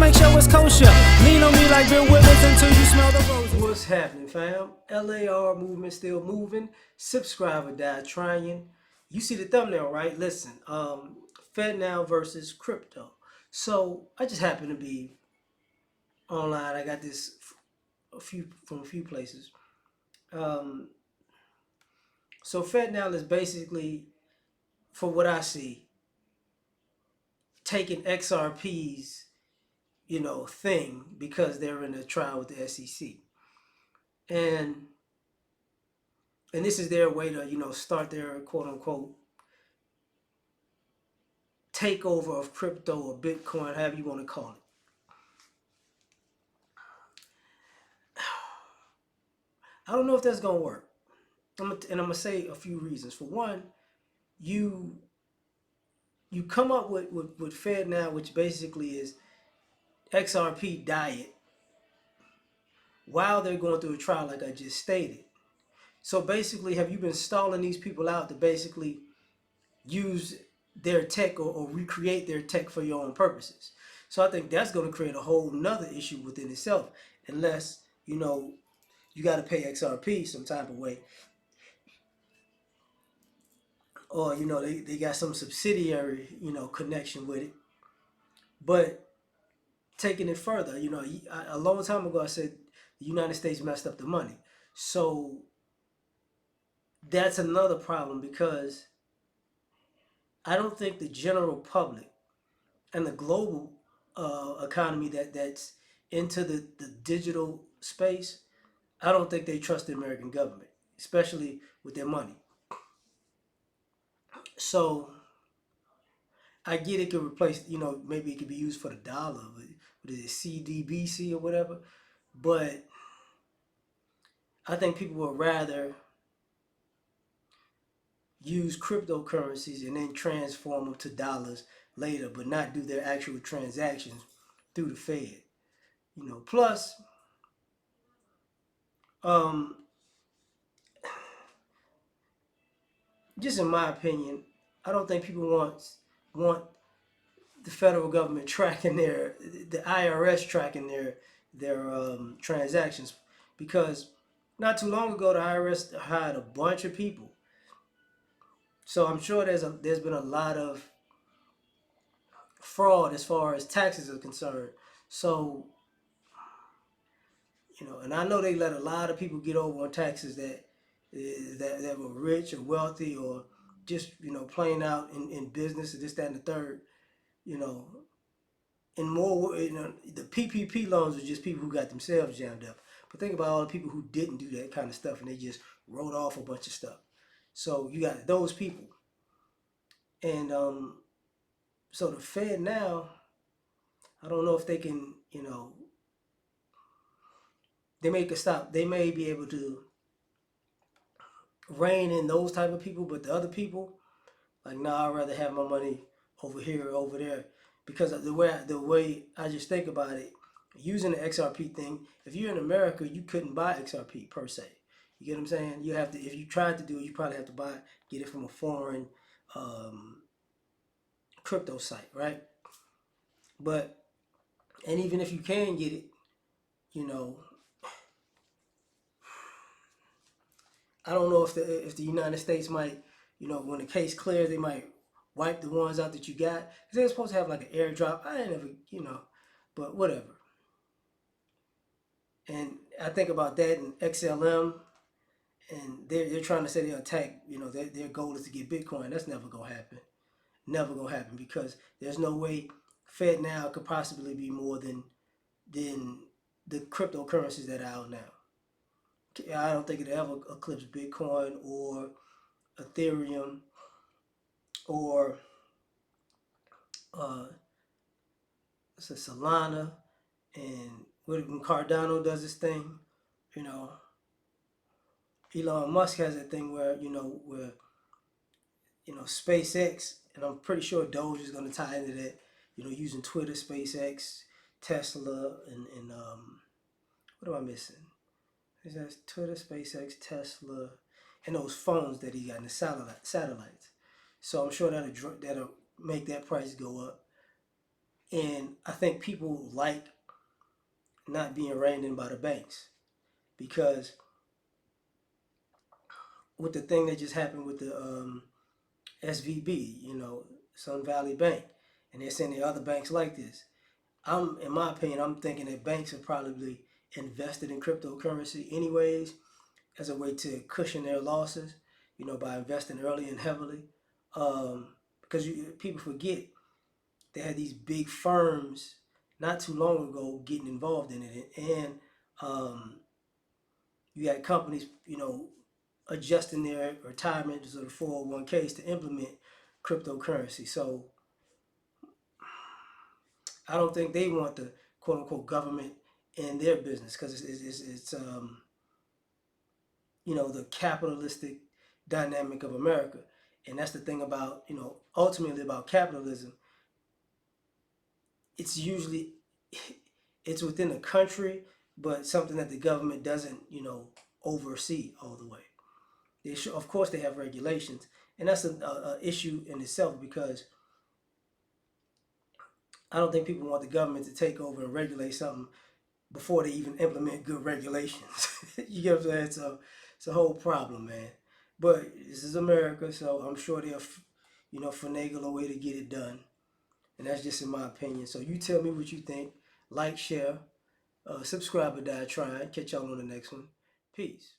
make sure it's kosher. Lean on me like Bill Withers until you smell the roses. What's happening, fam? L.A.R. movement still moving. Subscribe or die trying. You see the thumbnail, right? Listen, FedNow versus crypto. So I just happen to be online. I got this from a few places. Um, so FedNow is basically, for what I see, taking XRP's thing because they're in a trial with the SEC, and this is their way to start their quote unquote takeover of crypto or Bitcoin, however you want to call it. I don't know if that's gonna work. And I'm gonna say a few reasons. For one, you come up with FedNow, which basically is XRP diet, while they're going through a trial, like I just stated. So basically, have you been stalling these people out to basically use their tech or recreate their tech for your own purposes? So I think that's going to create a whole nother issue within itself, unless you got to pay XRP some type of way, or they got some subsidiary connection with it. But taking it further, a long time ago I said the United States messed up the money. So that's another problem, because I don't think the general public and the global economy that's into the digital space, I don't think they trust the American government, especially with their money. So I get it could replace, maybe it could be used for the dollar, what is it, CDBC or whatever. But I think people would rather use cryptocurrencies and then transform them to dollars later, but not do their actual transactions through the Fed. Plus, um, just in my opinion, I don't think people want the federal government tracking the IRS tracking their transactions, because not too long ago the IRS hired a bunch of people. So I'm sure there's been a lot of fraud as far as taxes are concerned. So and I know they let a lot of people get over on taxes that were rich or wealthy, or just playing out in business and this, that, and the third. You know, and more, the PPP loans are just people who got themselves jammed up. But think about all the people who didn't do that kind of stuff and they just wrote off a bunch of stuff. So you got those people, and so the Fed now, I don't know if they can, they may could stop. They may be able to rein in those type of people, but the other people, like, nah, I'd rather have my money over here or over there, because of the way I just think about it, using the XRP thing. If you're in America, you couldn't buy XRP per se. You get what I'm saying? You have to, if you tried to do it, you probably have to get it from a foreign um, crypto site, right? But and even if you can get it, you know, I don't know if the United States might, when the case clears, they might wipe the ones out that you got, because they're supposed to have like an airdrop. I ain't never, but whatever. And I think about that in XLM, and they're trying to say they'll attack. Their goal is to get Bitcoin. That's never gonna happen. Never gonna happen, because there's no way FedNow could possibly be more than the cryptocurrencies that are out now. I don't think it'll ever eclipse Bitcoin or Ethereum or uh, Solana. And when Cardano does this thing, you know, Elon Musk has that thing where SpaceX, and I'm pretty sure Doge is going to tie into that. Using Twitter, SpaceX, Tesla, and what am I missing? It says Twitter, SpaceX, Tesla, and those phones that he got in the satellites. So I'm sure that'll make that price go up. And I think people like not being reined in by the banks because with the thing that just happened with the SVB, Sun Valley Bank, and they're saying the other banks like this. In my opinion, I'm thinking that banks have probably invested in cryptocurrency anyways as a way to cushion their losses, by investing early and heavily. Because people forget they had these big firms not too long ago getting involved in it, and you had companies, adjusting their retirements or the 401ks to implement cryptocurrency. So I don't think they want the quote unquote government in their business because it's the capitalistic dynamic of America, and that's the thing about ultimately about capitalism. It's usually it's within the country, but something that the government doesn't oversee all the way. Of course, they have regulations, and that's a issue in itself because I don't think people want the government to take over and regulate something before they even implement good regulations. You get what I'm saying? So it's a whole problem, man. But this is America, so I'm sure they'll, finagle a way to get it done. And that's just in my opinion. So you tell me what you think. Like, share, subscribe or die trying. Catch y'all on the next one. Peace.